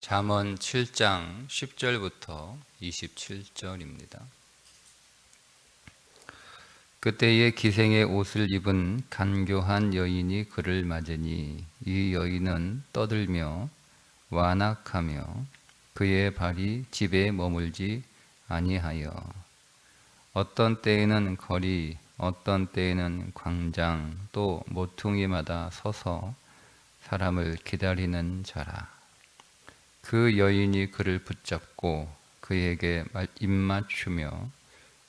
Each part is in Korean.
잠언 7장 10절부터 27절입니다. 그때에 기생의 옷을 입은 간교한 여인이 그를 맞으니 이 여인은 떠들며 완악하며 그의 발이 집에 머물지 아니하여 어떤 때에는 거리 어떤 때에는 광장 또 모퉁이마다 서서 사람을 기다리는 자라. 그 여인이 그를 붙잡고 그에게 입맞추며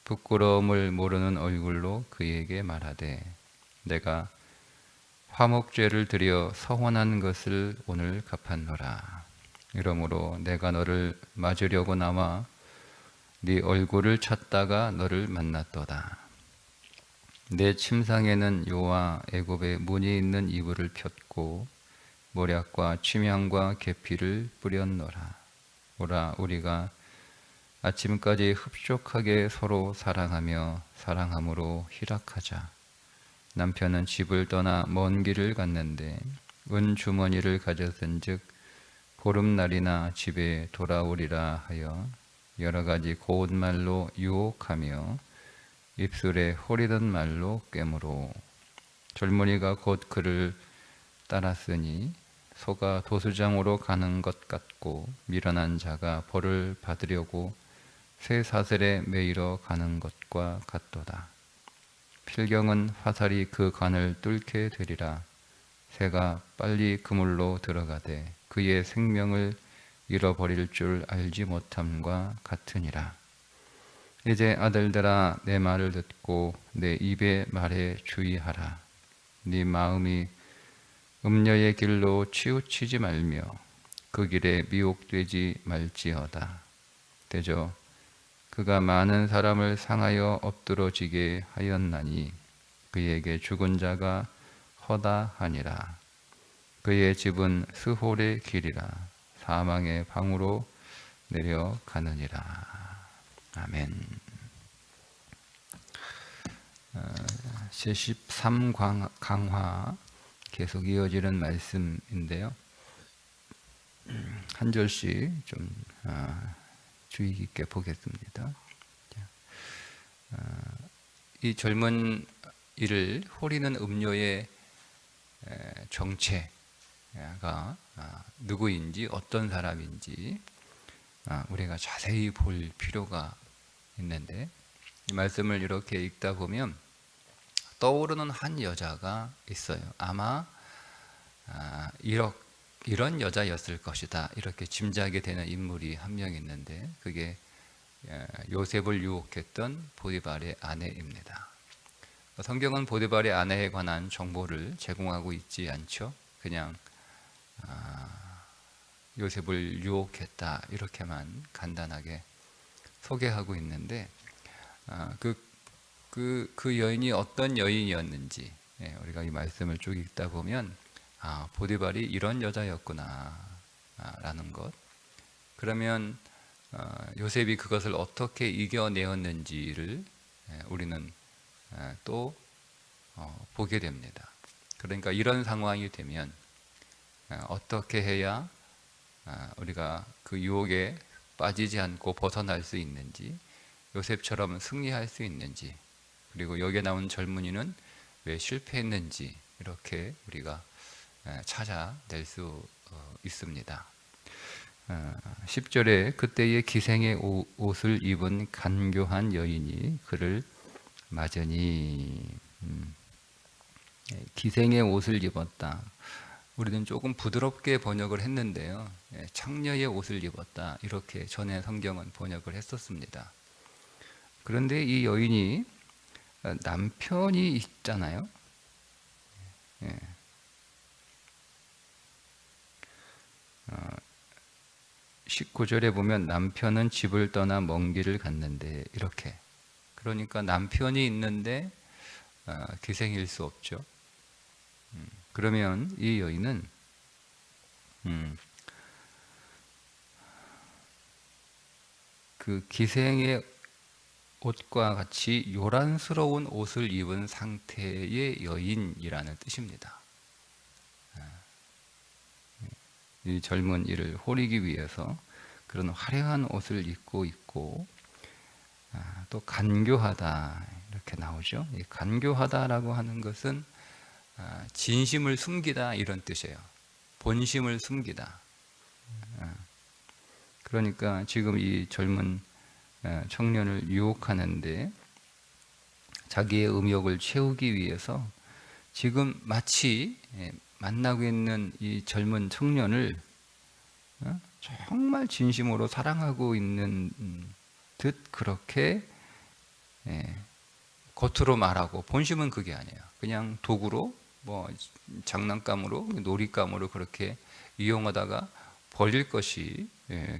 부끄러움을 모르는 얼굴로 그에게 말하되 내가 화목죄를 드려 서원한 것을 오늘 갚았노라. 이러므로 내가 너를 맞으려고 나와 네 얼굴을 찾다가 너를 만났도다. 내 침상에는 요와 애굽의 무늬 있는 이불을 폈고 모략과 침향과 계피를 뿌렸노라. 오라 우리가 아침까지 흡족하게 서로 사랑하며 사랑함으로 희락하자. 남편은 집을 떠나 먼 길을 갔는데 은 주머니를 가졌은즉 보름날이나 집에 돌아오리라 하여 여러 가지 고운 말로 유혹하며 입술에 호리던 말로 꿰물어 젊은이가 곧 그를 따랐으니 소가 도수장으로 가는 것 같고 미련한 자가 벌을 받으려고 새 사슬에 매이러 가는 것과 같도다. 필경은 화살이 그 관을 뚫게 되리라. 새가 빨리 그물로 들어가되 그의 생명을 잃어버릴 줄 알지 못함과 같으니라. 이제 아들들아 내 말을 듣고 내 입의 말에 주의하라. 네 마음이 음녀의 길로 치우치지 말며 그 길에 미혹되지 말지어다. 대저 그가 많은 사람을 상하여 엎드러지게 하였나니 그에게 죽은 자가 허다하니라. 그의 집은 스홀의 길이라 사망의 방으로 내려가느니라. 아멘. 제13강화 계속 이어지는 말씀인데요. 한 절씩 좀 주의 깊게 보겠습니다. 이 젊은 이를 호리는 음료의 정체가 누구인지 어떤 사람인지 우리가 자세히 볼 필요가 있는데 이 말씀을 이렇게 읽다 보면 떠오르는 한 여자가 있어요. 아마 이런 여자였을 것이다 이렇게 짐작이 되는 인물이 한 명 있는데 그게 요셉을 유혹했던 보디발의 아내입니다. 성경은 보디발의 아내에 관한 정보를 제공하고 있지 않죠. 그냥 요셉을 유혹했다 이렇게만 간단하게 소개하고 있는데 그 여인이 어떤 여인이었는지 우리가 이 말씀을 쭉 읽다 보면 보디발이 이런 여자였구나 라는 것. 그러면 요셉이 그것을 어떻게 이겨내었는지를 우리는 또 보게 됩니다. 그러니까 이런 상황이 되면 어떻게 해야 우리가 그 유혹에 빠지지 않고 벗어날 수 있는지, 요셉처럼 승리할 수 있는지, 그리고 여기에 나온 젊은이는 왜 실패했는지 이렇게 우리가 찾아낼 수 있습니다. 10절에 그때의 기생의 옷을 입은 간교한 여인이 그를 맞으니 기생의 옷을 입었다. 우리는 조금 부드럽게 번역을 했는데요. 창녀의 옷을 입었다. 이렇게 전에 성경은 번역을 했었습니다. 그런데 이 여인이 남편이 있잖아요. 19절에 보면 남편은 집을 떠나 먼 길을 갔는데 이렇게. 그러니까 남편이 있는데 기생일 수 없죠. 그러면 이 여인은 그 기생의 옷과 같이 요란스러운 옷을 입은 상태의 여인이라는 뜻입니다. 이 젊은 이를 호리기 위해서 그런 화려한 옷을 입고 있고, 또 간교하다 이렇게 나오죠. 이 간교하다라고 하는 것은 진심을 숨기다 이런 뜻이에요. 본심을 숨기다. 그러니까 지금 이 젊은 청년을 유혹하는데 자기의 음욕을 채우기 위해서 지금 마치 만나고 있는 이 젊은 청년을 정말 진심으로 사랑하고 있는 듯 그렇게 겉으로 말하고 본심은 그게 아니에요. 그냥 도구로 뭐 장난감으로 놀잇감으로 그렇게 이용하다가 버릴 것이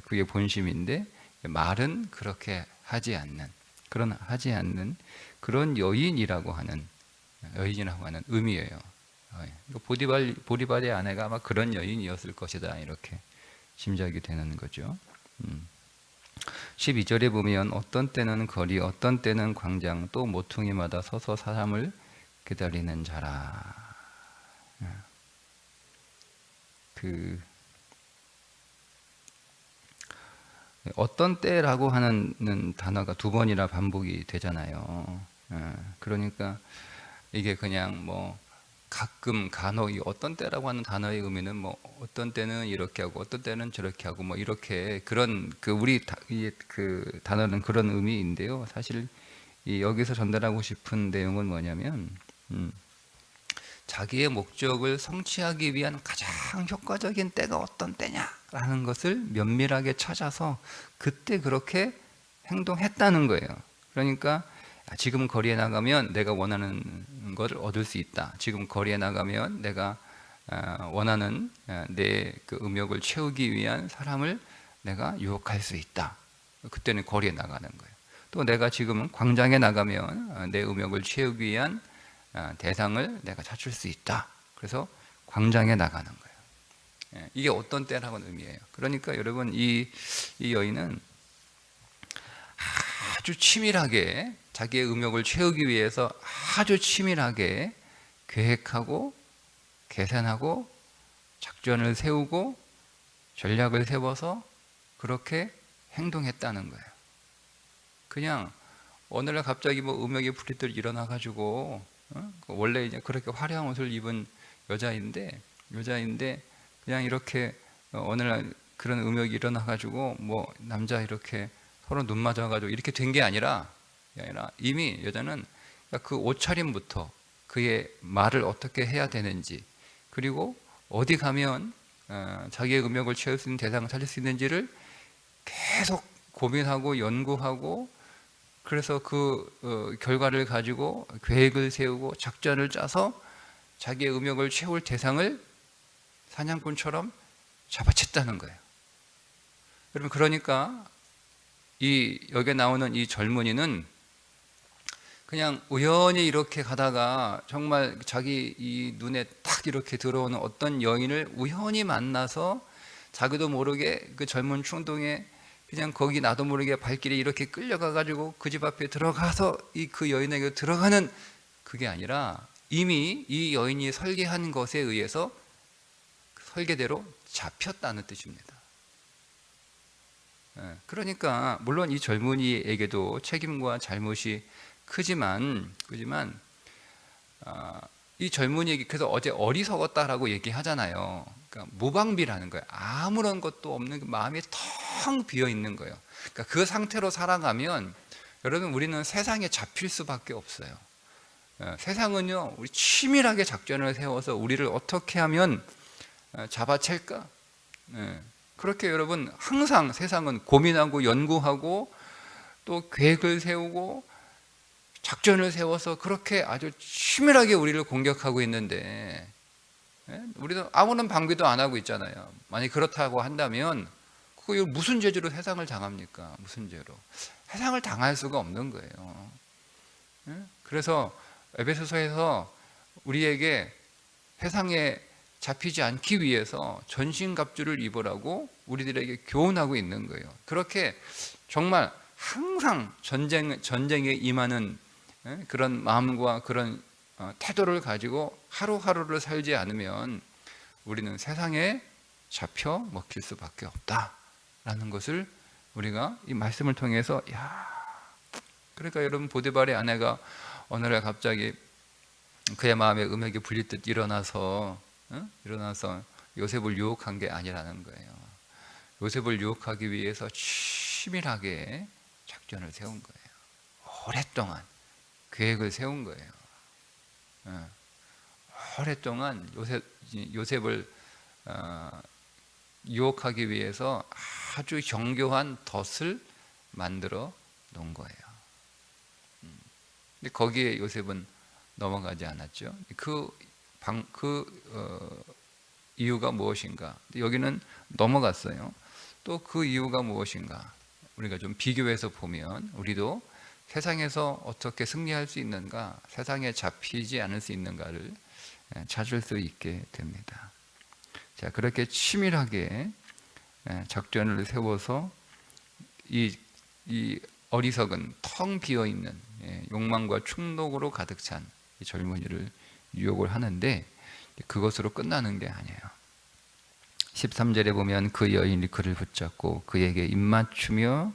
그게 본심인데 말은 그렇게 하지 않는 그런 여인이라고 하는 의미예요. 보디발의 아내가 아마 그런 여인이었을 것이다 이렇게 짐작이 되는 거죠. 12절에 보면 어떤 때는 거리, 어떤 때는 광장, 또 모퉁이마다 서서 사람을 기다리는 자라. 어떤 때라고 하는 단어가 두 번이나 반복이 되잖아요. 그러니까 이게 그냥 뭐 가끔 간혹 이 어떤 때라고 하는 단어의 의미는 뭐 어떤 때는 이렇게 하고 어떤 때는 저렇게 하고 뭐 이렇게 그런 그 단어는 그런 의미인데요. 사실 여기서 전달하고 싶은 내용은 뭐냐면 자기의 목적을 성취하기 위한 가장 효과적인 때가 어떤 때냐라는 것을 면밀하게 찾아서 그때 그렇게 행동했다는 거예요. 그러니까 지금 거리에 나가면 내가 원하는 것을 얻을 수 있다. 지금 거리에 나가면 내가 원하는 내 그 음욕을 채우기 위한 사람을 내가 유혹할 수 있다. 그때는 거리에 나가는 거예요. 또 내가 지금 광장에 나가면 내 음욕을 채우기 위한 대상을 내가 찾을 수 있다. 그래서 광장에 나가는 거예요. 이게 어떤 때라는 의미예요. 그러니까 여러분 이 여인은 아주 치밀하게 자기의 음욕을 채우기 위해서 아주 치밀하게 계획하고 계산하고 작전을 세우고 전략을 세워서 그렇게 행동했다는 거예요. 그냥 어느 날 갑자기 뭐 음욕의 불이들 일어나 가지고 원래 이제 그렇게 화려한 옷을 입은 여자인데 그냥 이렇게 어느 날 그런 음욕이 일어나 가지고 뭐 남자 이렇게 서로 눈 맞아 가지고 이렇게 된 게 아니라 이미 여자는 그 옷차림부터 그의 말을 어떻게 해야 되는지 그리고 어디 가면 자기의 음욕을 채울 수 있는 대상을 찾을 수 있는지를 계속 고민하고 연구하고 그래서 그 결과를 가지고 계획을 세우고 작전을 짜서 자기의 음욕을 채울 대상을 사냥꾼처럼 잡아챘다는 거예요. 여러분 그러니까 여기에 나오는 이 젊은이는 그냥 우연히 이렇게 가다가 정말 자기 이 눈에 딱 이렇게 들어오는 어떤 여인을 우연히 만나서 자기도 모르게 그 젊은 충동에 그냥 거기 나도 모르게 발길이 이렇게 끌려가 가지고 그 집 앞에 들어가서 그 여인에게 들어가는 그게 아니라 이미 이 여인이 설계한 것에 의해서 설계대로 잡혔다는 뜻입니다. 그러니까 물론 이 젊은이에게도 책임과 잘못이 크지만 이 젊은이에게 그래서 어제 어리석었다라고 얘기하잖아요. 그러니까 무방비라는 거예요. 아무런 것도 없는 마음이 텅 비어 있는 거예요. 그러니까 그 상태로 살아가면 여러분 우리는 세상에 잡힐 수밖에 없어요. 세상은요 우리 치밀하게 작전을 세워서 우리를 어떻게 하면 잡아챌까? 그렇게 여러분 항상 세상은 고민하고 연구하고 또 계획을 세우고 작전을 세워서 그렇게 아주 치밀하게 우리를 공격하고 있는데 우리는 아무런 방비도 안 하고 있잖아요. 만약 그렇다고 한다면 그거 무슨 죄로 세상을 당합니까? 무슨 죄로? 세상을 당할 수가 없는 거예요. 그래서 에베소서에서 우리에게 세상에 잡히지 않기 위해서 전신갑주를 입으라고 우리들에게 교훈하고 있는 거예요. 그렇게 정말 항상 전쟁에 임하는 그런 마음과 그런 태도를 가지고 하루하루를 살지 않으면 우리는 세상에 잡혀 먹힐 수밖에 없다라는 것을 우리가 이 말씀을 통해서 그러니까 여러분 보디발의 아내가 어느 날 갑자기 그의 마음에 음욕이 불릴 듯 일어나서 요셉을 유혹한 게 아니라는 거예요. 요셉을 유혹하기 위해서 치밀하게 작전을 세운 거예요. 오랫동안 계획을 세운 거예요. 오랫동안 요셉을 유혹하기 위해서 아주 정교한 덫을 만들어 놓은 거예요. 근데 거기에 요셉은 넘어가지 않았죠. 이유가 무엇인가? 여기는 넘어갔어요. 또 그 이유가 무엇인가? 우리가 좀 비교해서 보면 우리도 세상에서 어떻게 승리할 수 있는가, 세상에 잡히지 않을 수 있는가를 찾을 수 있게 됩니다. 자, 그렇게 치밀하게 작전을 세워서 이 어리석은 텅 비어 있는 욕망과 충동으로 가득 찬 이 젊은이를 유혹을 하는데 그것으로 끝나는 게 아니에요. 13절에 보면 그 여인이 그를 붙잡고 그에게 입맞추며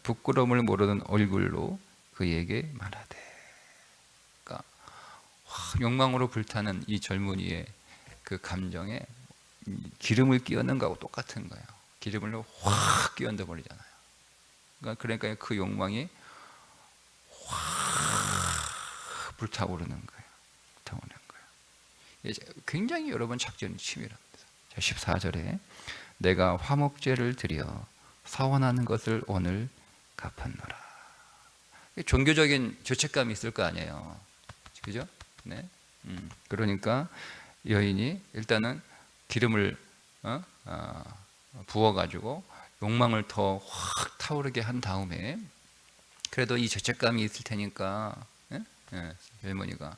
부끄러움을 모르는 얼굴로 그에게 말하되. 그러니까 욕망으로 불타는 이 젊은이의 그 감정에 기름을 끼얹는 거하고 똑같은 거예요. 기름을 확 끼얹어 버리잖아요. 그러니까 그 욕망이 확 불타오르는 거예요. 굉장히 여러분 작전이 치밀합니다. 14절에 내가 화목제를 드려 서원하는 것을 오늘 갚았노라. 종교적인 죄책감이 있을 거 아니에요. 그죠? 네. 그러니까 여인이 일단은 기름을 부어가지고 욕망을 더 확 타오르게 한 다음에 그래도 이 죄책감이 있을 테니까 젊은이가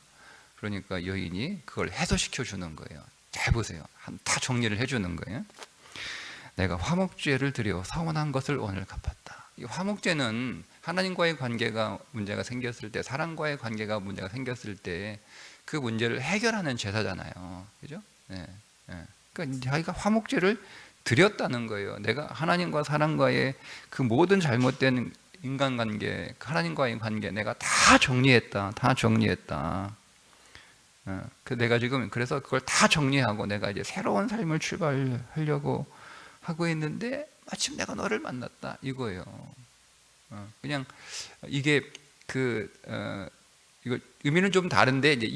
그러니까 여인이 그걸 해소시켜 주는 거예요. 잘 보세요. 다 정리를 해주는 거예요. 내가 화목제를 드려 서원한 것을 오늘 갚았다. 이 화목제는 하나님과의 관계가 문제가 생겼을 때, 사람과의 관계가 문제가 생겼을 때 그 문제를 해결하는 제사잖아요. 그죠? 그러니까 자기가 화목제를 드렸다는 거예요. 내가 하나님과 사람과의 그 모든 잘못된 인간관계, 하나님과의 관계 내가 다 정리했다. 내가 지금 그래서 그걸 다 정리하고 내가 이제 새로운 삶을 출발하려고 하고 있는데 마침 내가 너를 만났다 이거예요. 그냥 이게 이거 의미는 좀 다른데 이제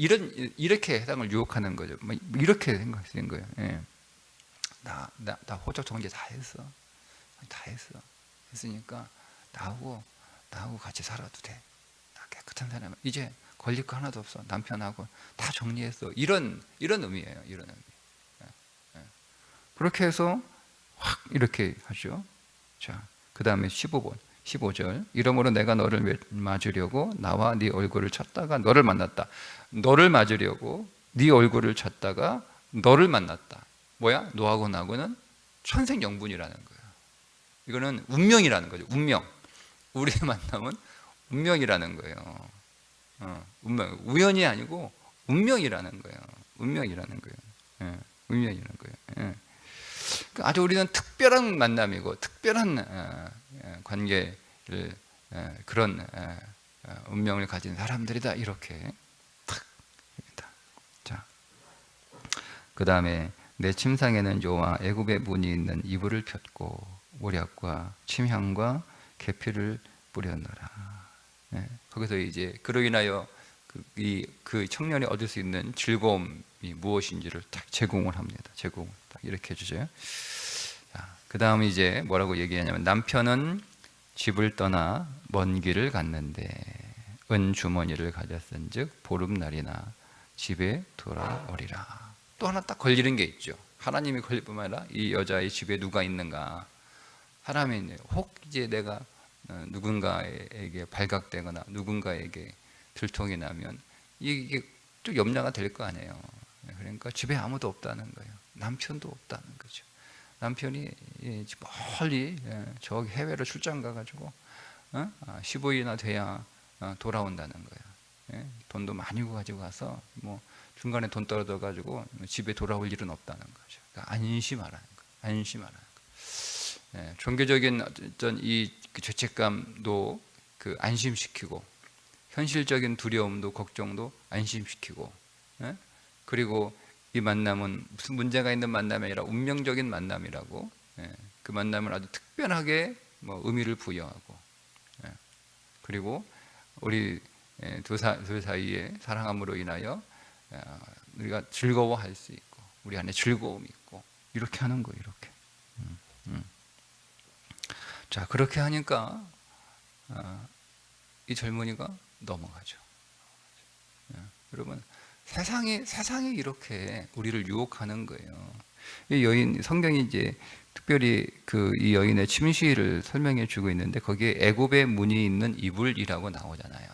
이렇게 해당을 유혹하는 거죠. 이렇게 생각하시는 거예요. 나 호적 정제 다 했어. 했으니까 나하고 같이 살아도 돼. 나 깨끗한 사람. 이제 걸릴 거 하나도 없어. 남편하고 다 정리했어. 이런 의미예요. 이런 의미. 그렇게 해서 확 이렇게 하죠. 자, 그 다음에 15절. 이러므로 내가 너를 맞으려고 나와 네 얼굴을 찾다가 너를 만났다. 너를 맞으려고 네 얼굴을 찾다가 너를 만났다. 뭐야? 너하고 나하고는 천생연분이라는 거예요. 이거는 운명이라는 거죠. 운명. 우리의 만남은 운명이라는 거예요. 운명. 우연이 아니고 운명이라는 거예요. 운명이라는 거예요. 아주 우리는 특별한 만남이고 특별한 관계를 그런 운명을 가진 사람들이다. 이렇게 탁. 자, 그 다음에 내 침상에는 여호와 애굽의 문이 있는 이불을 폈고 모략과 침향과 계피를 뿌렸노라. 거기서 이제 그로 인하여 그 청년이 얻을 수 있는 즐거움이 무엇인지를 딱 제공을 합니다. 제공을 딱 이렇게 해주죠. 그 다음 이제 뭐라고 얘기하냐면 남편은 집을 떠나 먼 길을 갔는데 은 주머니를 가졌은즉 보름날이나 집에 돌아오리라. 또 하나 딱 걸리는 게 있죠. 하나님이 걸릴 뿐만 아니라 이 여자의 집에 누가 있는가. 사람이 혹 이제 내가 누군가에게 발각되거나 누군가에게 들통이 나면 이게 또 염려가 될 거 아니에요. 그러니까 집에 아무도 없다는 거예요. 남편도 없다는 거죠. 남편이 멀리 저기 해외로 출장 가가지고 15일이나 돼야 돌아온다는 거예요. 돈도 많이 가지고 가서 뭐 중간에 돈 떨어져 가지고 집에 돌아올 일은 없다는 거죠. 그러니까 안심하라는 거예요. 안심하라는 거예요. 종교적인 어떤 이 죄책감도 그 안심시키고, 현실적인 두려움도 걱정도 안심시키고, 그리고 이 만남은 무슨 문제가 있는 만남이 아니라 운명적인 만남이라고, 그 만남을 아주 특별하게 뭐 의미를 부여하고, 그리고 우리 둘 사이에 사랑함으로 인하여 우리가 즐거워할 수 있고, 우리 안에 즐거움이 있고, 이렇게 하는 거예요. 이렇게. 자, 그렇게 하니까 이 젊은이가 넘어가죠. 여러분, 세상이 이렇게 우리를 유혹하는 거예요. 이 여인, 성경이 이제 특별히 이 여인의 침시를 설명해 주고 있는데, 거기에 애굽의 문이 있는 이불이라고 나오잖아요.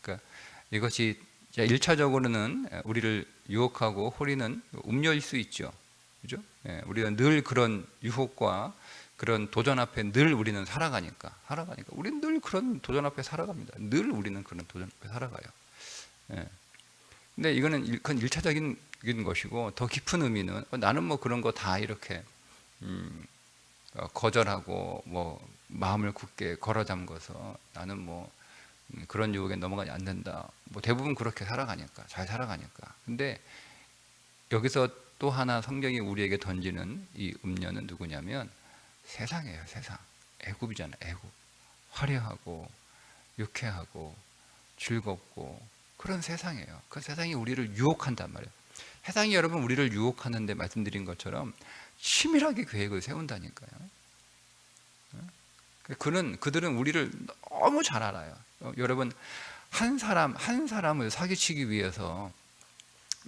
그러니까 이것이 1차적으로는 우리를 유혹하고 호리는 음료일 수 있죠. 그죠? 우리는 늘 그런 유혹과 그런 도전 앞에 늘 우리는 살아가니까 우리는 늘 그런 도전 앞에 살아갑니다. 늘 우리는 그런 도전 앞에 살아가요. 근데 그건 1차적인 것이고, 더 깊은 의미는 나는 뭐 그런 거 다 이렇게 거절하고 뭐 마음을 굳게 걸어 잠궈서 나는 뭐 그런 유혹에 넘어가지 않는다. 뭐 대부분 그렇게 살아가니까, 잘 살아가니까. 근데 여기서 또 하나 성경이 우리에게 던지는 이 음료는 누구냐면 세상이에요. 세상. 애굽이잖아요. 애굽. 화려하고 유쾌하고 즐겁고 그런 세상이에요. 그 세상이 우리를 유혹한단 말이에요. 세상이 여러분 우리를 유혹하는데, 말씀드린 것처럼 치밀하게 계획을 세운다니까요. 그들은 우리를 너무 잘 알아요. 여러분, 한 사람을 사기치기 위해서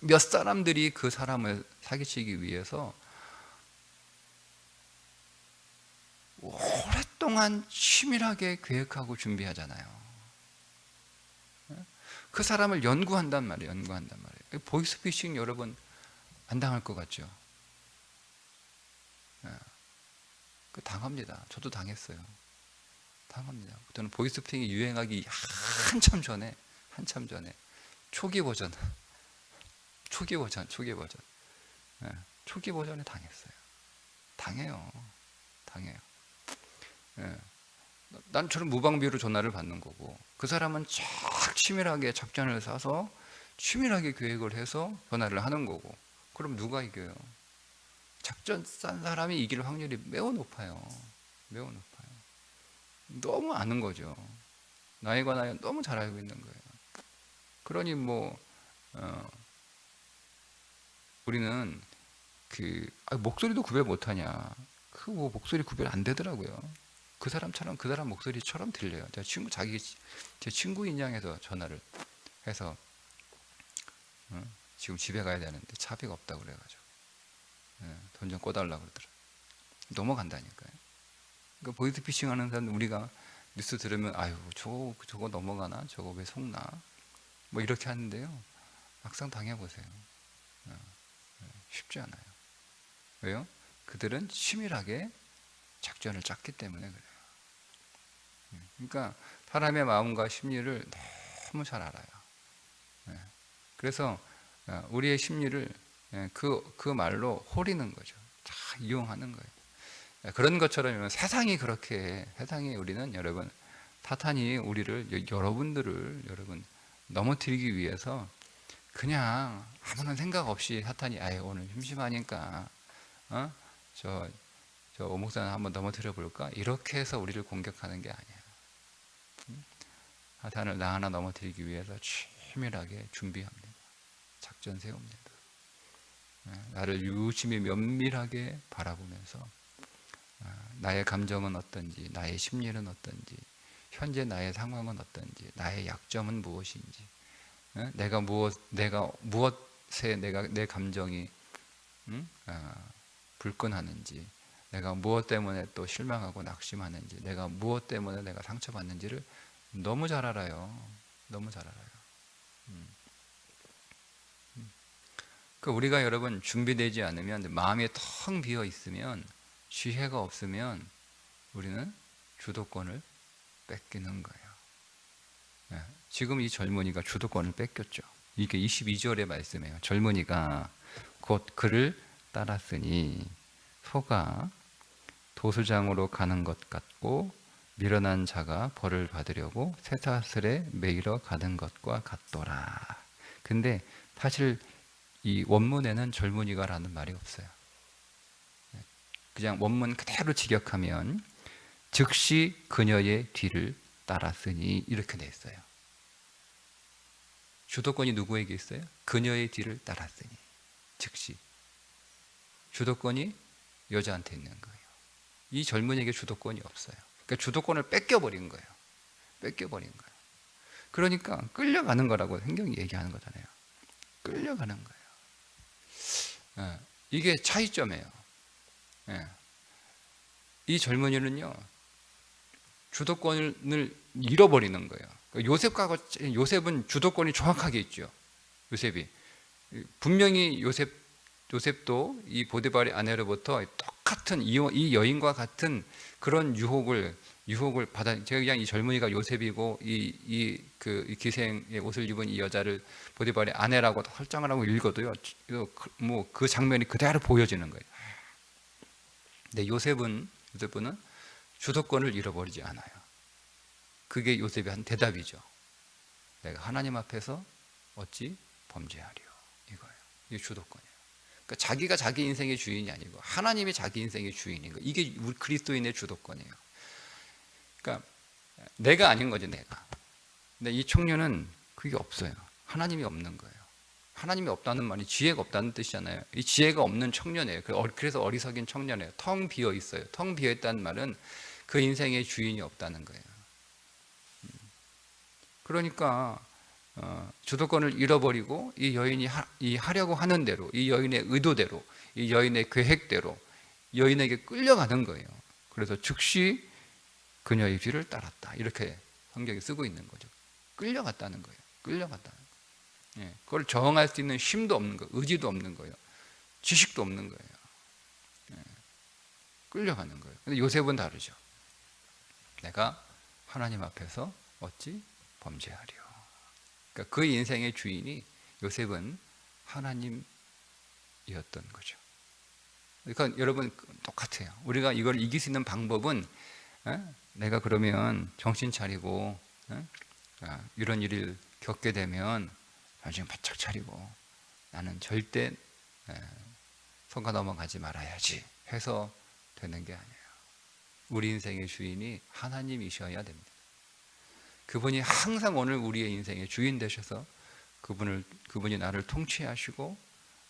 몇 사람들이 그 사람을 사기치기 위해서 오랫동안 치밀하게 계획하고 준비하잖아요. 그 사람을 연구한단 말이에요. 보이스피싱 여러분 안 당할 것 같죠? 당합니다. 저도 당했어요. 당합니다. 저는 보이스피싱이 유행하기 한참 전에 초기 버전에 당했어요. 당해요. 난 저는 무방비로 전화를 받는 거고, 그 사람은 쫙 치밀하게 작전을 짜서 치밀하게 계획을 해서 전화를 하는 거고. 그럼 누가 이겨요? 작전 짠 사람이 이길 확률이 매우 높아요. 너무 아는 거죠. 나에 관하여 너무 잘 알고 있는 거예요. 그러니 우리는 목소리도 구별 못하냐? 목소리 구별 안 되더라고요. 그 사람처럼 그 사람 목소리처럼 들려요. 제 친구 인양해서 전화를 해서 지금 집에 가야 되는데 차비가 없다고 그래가지고 돈 좀 꿔달라고 그러더라고요. 넘어간다니까요. 그러니까 보이스피싱 하는 사람, 우리가 뉴스 들으면 아유 저거 넘어가나? 저거 왜 속나? 뭐 이렇게 하는데요. 막상 당해보세요. 쉽지 않아요. 왜요? 그들은 치밀하게 작전을 짰기 때문에 그래요. 그러니까 사람의 마음과 심리를 너무 잘 알아요. 그래서 우리의 심리를 그 말로 호리는 거죠. 다 이용하는 거예요. 그런 것처럼 세상이 우리는 여러분, 사탄이 여러분들을 넘어뜨리기 위해서 그냥 아무런 생각 없이 사탄이 오늘 심심하니까 저 오목사는 한번 넘어뜨려 볼까? 이렇게 해서 우리를 공격하는 게 아니야. 사탄을 나 하나 넘어뜨리기 위해서 치밀하게 준비합니다. 작전 세웁니다. 나를 유심히 면밀하게 바라보면서 나의 감정은 어떤지, 나의 심리는 어떤지, 현재 나의 상황은 어떤지, 나의 약점은 무엇인지, 내가 무엇에 내 감정이 불끈하는지, 내가 무엇 때문에 또 실망하고 낙심하는지, 내가 무엇 때문에 내가 상처받는지를 너무 잘 알아요. 우리가 여러분 준비되지 않으면, 마음이 텅 비어 있으면, 지혜가 없으면 우리는 주도권을 뺏기는 거예요. 지금 이 젊은이가 주도권을 뺏겼죠. 이게 22절의 말씀이에요. 젊은이가 곧 그를 따랐으니 소가 도수장으로 가는 것 같고 미련한 자가 벌을 받으려고 쇠사슬에 매이러 가는 것과 같더라. 근데 사실 이 원문에는 젊은이가라는 말이 없어요. 그냥 원문 그대로 직역하면 즉시 그녀의 뒤를 따랐으니 이렇게 돼 있어요. 주도권이 누구에게 있어요? 그녀의 뒤를 따랐으니. 즉시. 주도권이 여자한테 있는 거예요. 이 젊은이에게 주도권이 없어요. 그러니까 주도권을 뺏겨버린 거예요. 뺏겨버린 거예요. 그러니까 끌려가는 거라고 성경이 얘기하는 거잖아요. 끌려가는 거예요. 이게 차이점이에요. 이 젊은이는요, 주도권을 잃어버리는 거예요. 요셉은 주도권이 정확하게 있죠. 요셉이 분명히 요셉도 이 보디발의 아내로부터 똑같은 이 여인과 같은 그런 유혹을 받아. 제가 그냥 이 젊은이가 요셉이고 이 기생의 옷을 입은 이 여자를 보디발의 아내라고 설정을 하고 읽어도요, 뭐 그 장면이 그대로 보여지는 거예요. 근데 요셉은 주도권을 잃어버리지 않아요. 그게 요셉이 한 대답이죠. 내가 하나님 앞에서 어찌 범죄하리요. 이거예요. 이게 주도권이에요. 그러니까 자기가 자기 인생의 주인이 아니고 하나님이 자기 인생의 주인인 거예요. 이게 우리 그리스도인의 주도권이에요. 그러니까 내가 아닌 거지, 내가. 근데 이 청년은 그게 없어요. 하나님이 없는 거예요. 하나님이 없다는 말이 지혜가 없다는 뜻이잖아요. 이 지혜가 없는 청년이에요. 그래서 어리석인 청년이에요. 텅 비어 있어요. 텅 비어 있다는 말은 그 인생의 주인이 없다는 거예요. 그러니까 주도권을 잃어버리고 이 여인이 하려고 하는 대로, 이 여인의 의도대로, 이 여인의 계획대로 여인에게 끌려가는 거예요. 그래서 즉시 그녀의 뒤를 따랐다. 이렇게 성경이 쓰고 있는 거죠. 끌려갔다는 거예요. 끌려갔다는 거예요. 그걸 저항할 수 있는 힘도 없는 거예요. 의지도 없는 거예요. 지식도 없는 거예요. 끌려가는 거예요. 근데 요셉은 다르죠. 내가 하나님 앞에서 어찌 범죄하리요. 그러니까 그 인생의 주인이 요셉은 하나님이었던 거죠. 그러니까 여러분 똑같아요. 우리가 이걸 이길 수 있는 방법은 내가 그러면 정신 차리고 이런 일을 겪게 되면 정신 바짝 차리고 나는 절대 속아 넘어가지 말아야지 해서 되는 게 아니에요. 우리 인생의 주인이 하나님이셔야 됩니다. 그분이 항상 오늘 우리의 인생의 주인 되셔서 그분이 나를 통치하시고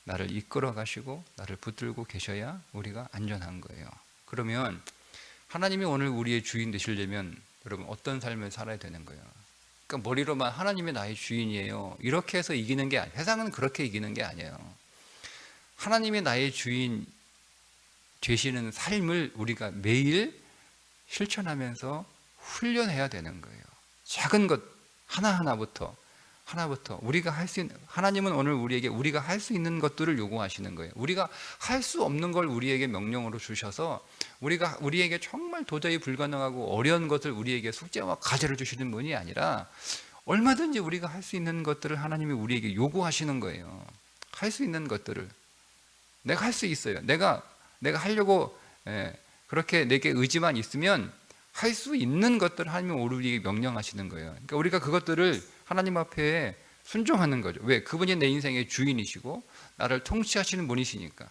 나를 이끌어 가시고 나를 붙들고 계셔야 우리가 안전한 거예요. 그러면 하나님이 오늘 우리의 주인 되시려면 여러분 어떤 삶을 살아야 되는 거예요? 그러니까 머리로만 하나님이 나의 주인이에요. 이렇게 해서 이기는 게 아니에요. 세상은 그렇게 이기는 게 아니에요. 하나님이 나의 주인 되시는 삶을 우리가 매일 실천하면서 훈련해야 되는 거예요. 작은 것 하나부터 우리가 할 수 있는, 하나님은 오늘 우리가 할 수 있는 것들을 요구하시는 거예요. 우리가 할 수 없는 걸 우리에게 명령으로 주셔서 우리에게 정말 도저히 불가능하고 어려운 것을 우리에게 숙제와 과제를 주시는 분이 아니라 얼마든지 우리가 할 수 있는 것들을 하나님이 우리에게 요구하시는 거예요. 할 수 있는 것들을 내가 할 수 있어요. 내가 하려고 그렇게 내게 의지만 있으면 할 수 있는 것들을 하나님이 우리에게 명령하시는 거예요. 그러니까 우리가 그것들을 하나님 앞에 순종하는 거죠. 왜? 그분이 내 인생의 주인이시고 나를 통치하시는 분이시니까.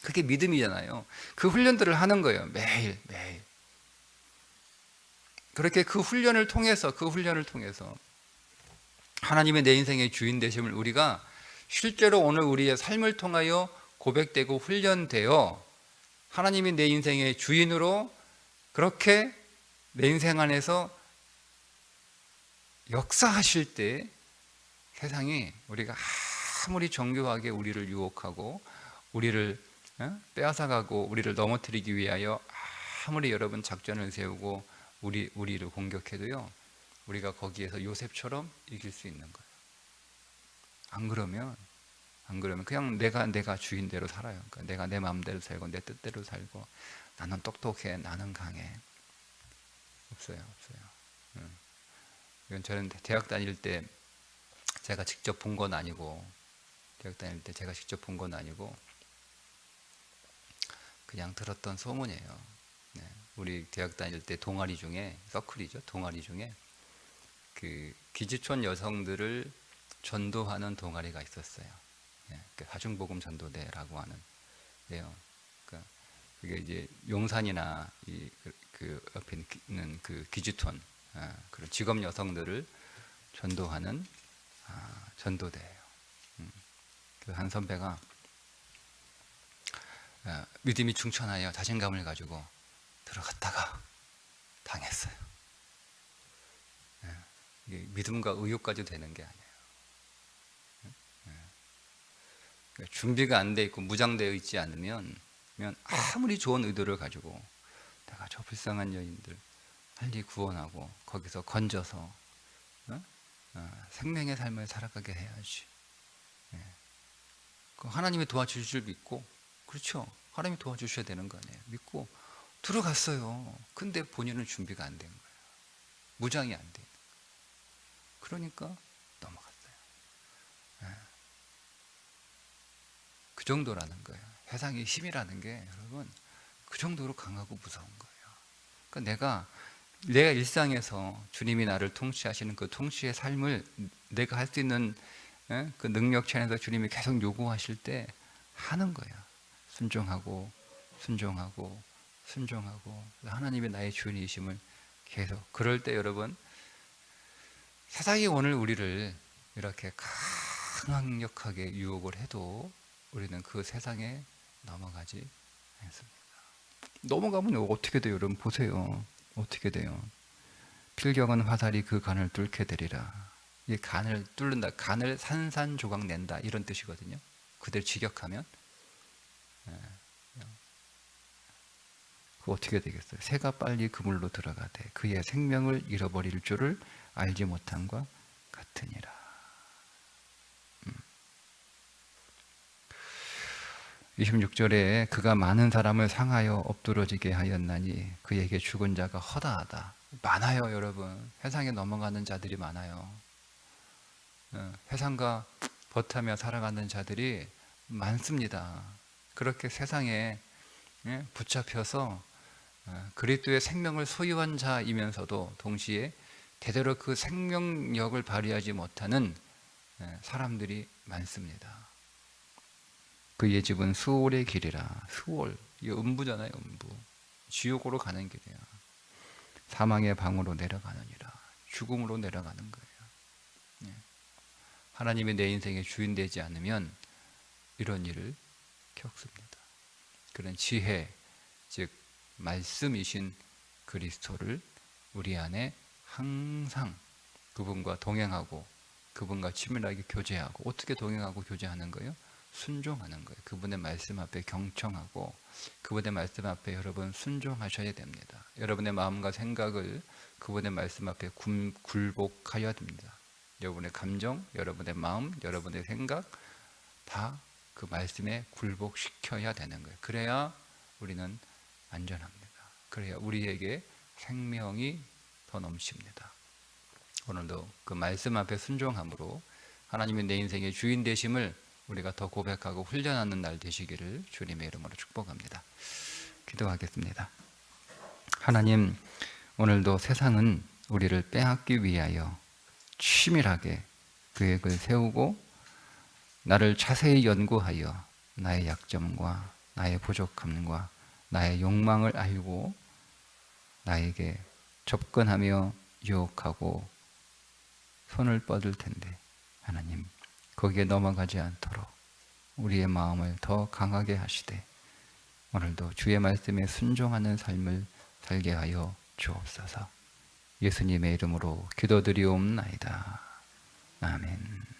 그게 믿음이잖아요. 그 훈련들을 하는 거예요. 매일. 그렇게 그 훈련을 통해서 하나님의 내 인생의 주인 되심을 우리가 실제로 오늘 우리의 삶을 통하여 고백되고 훈련되어 하나님이 내 인생의 주인으로 그렇게 내 인생 안에서 역사하실 때 세상이 우리가 아무리 정교하게 우리를 유혹하고 우리를 빼앗아가고 우리를 넘어뜨리기 위하여 아무리 여러분 작전을 세우고 우리를 공격해도요, 우리가 거기에서 요셉처럼 이길 수 있는 거예요. 안 그러면 그냥 내가 주인대로 살아요. 그러니까 내가 내 마음대로 살고 내 뜻대로 살고 나는 똑똑해, 나는 강해. 없어요. 이건 저는 대학 다닐 때 제가 직접 본 건 아니고, 대학 다닐 때 제가 직접 본 건 아니고 그냥 들었던 소문이에요. 네, 우리 대학 다닐 때 동아리 중에, 서클이죠, 동아리 중에 그 기지촌 여성들을 전도하는 동아리가 있었어요. 네, 그 하중복음 전도대라고 하는데요. 그러니까 그게 이제 용산이나 그 옆에 있는 그 기지촌, 그런 직업 여성들을 전도하는 전도대예요. 그 한 선배가 믿음이 충천하여 자신감을 가지고 들어갔다가 당했어요. 이게 믿음과 의욕까지 되는 게 아니에요. 그러니까 준비가 안 돼 있고 무장되어 있지 않으면 아무리 좋은 의도를 가지고 내가 저 불쌍한 여인들 빨리 구원하고 거기서 건져서 생명의 삶을 살아가게 해야지. 하나님이 도와주실 줄 믿고, 그렇죠, 하나님이 도와주셔야 되는 거 아니에요. 믿고 들어갔어요. 근데 본인은 준비가 안 된 거예요. 무장이 안 된 거예요. 그러니까 넘어갔어요. 그 정도라는 거예요. 세상의 힘이라는 게 여러분 그 정도로 강하고 무서운 거예요. 그러니까 내가 일상에서 주님이 나를 통치하시는 그 통치의 삶을 내가 할 수 있는 그 능력치 안에서 주님이 계속 요구하실 때 하는 거예요. 순종하고 순종하고 순종하고 하나님이 나의 주인이심을 계속. 그럴 때 여러분, 세상이 오늘 우리를 이렇게 강력하게 유혹을 해도 우리는 그 세상에 넘어가지 않습니다. 넘어가면 어떻게 돼요? 여러분 보세요. 어떻게 돼요? 필경은 화살이 그 간을 뚫게 되리라. 이 간을 뚫는다, 간을 산산조각 낸다, 이런 뜻이거든요. 그들 직역하면 그 어떻게 되겠어요? 새가 빨리 그물로 들어가되 그의 생명을 잃어버릴 줄을 알지 못함과 같으니라. 26절에 그가 많은 사람을 상하여 엎드러지게 하였나니 그에게 죽은 자가 허다하다. 많아요, 여러분. 세상에 넘어가는 자들이 많아요. 세상과 버타며 살아가는 자들이 많습니다. 그렇게 세상에 붙잡혀서 그리스도의 생명을 소유한 자이면서도 동시에 제대로 그 생명력을 발휘하지 못하는 사람들이 많습니다. 그의 집은 수올의 길이라. 수올, 이 음부잖아요, 음부. 지옥으로 가는 길이야. 사망의 방으로 내려가느니라. 죽음으로 내려가는 거예요. 하나님이 내 인생의 주인 되지 않으면 이런 일을 겪습니다. 그런 지혜, 즉 말씀이신 그리스도를 우리 안에 항상 그분과 동행하고 그분과 친밀하게 교제하고, 어떻게 동행하고 교제하는 거예요? 순종하는 거예요. 그분의 말씀 앞에 경청하고 그분의 말씀 앞에 여러분 순종하셔야 됩니다. 여러분의 마음과 생각을 그분의 말씀 앞에 굴복하여야 됩니다. 여러분의 감정, 여러분의 마음, 여러분의 생각 다 그 말씀에 굴복시켜야 되는 거예요. 그래야 우리는 안전합니다. 그래야 우리에게 생명이 더 넘칩니다. 오늘도 그 말씀 앞에 순종함으로 하나님이 내 인생의 주인 되심을 우리가 더 고백하고 훈련하는 날 되시기를 주님의 이름으로 축복합니다. 기도하겠습니다. 하나님, 오늘도 세상은 우리를 빼앗기 위하여 치밀하게 계획을 세우고 나를 자세히 연구하여 나의 약점과 나의 부족함과 나의 욕망을 알고 나에게 접근하며 유혹하고 손을 뻗을 텐데, 하나님, 거기에 넘어가지 않도록 우리의 마음을 더 강하게 하시되 오늘도 주의 말씀에 순종하는 삶을 살게 하여 주옵소서. 예수님의 이름으로 기도드리옵나이다. 아멘.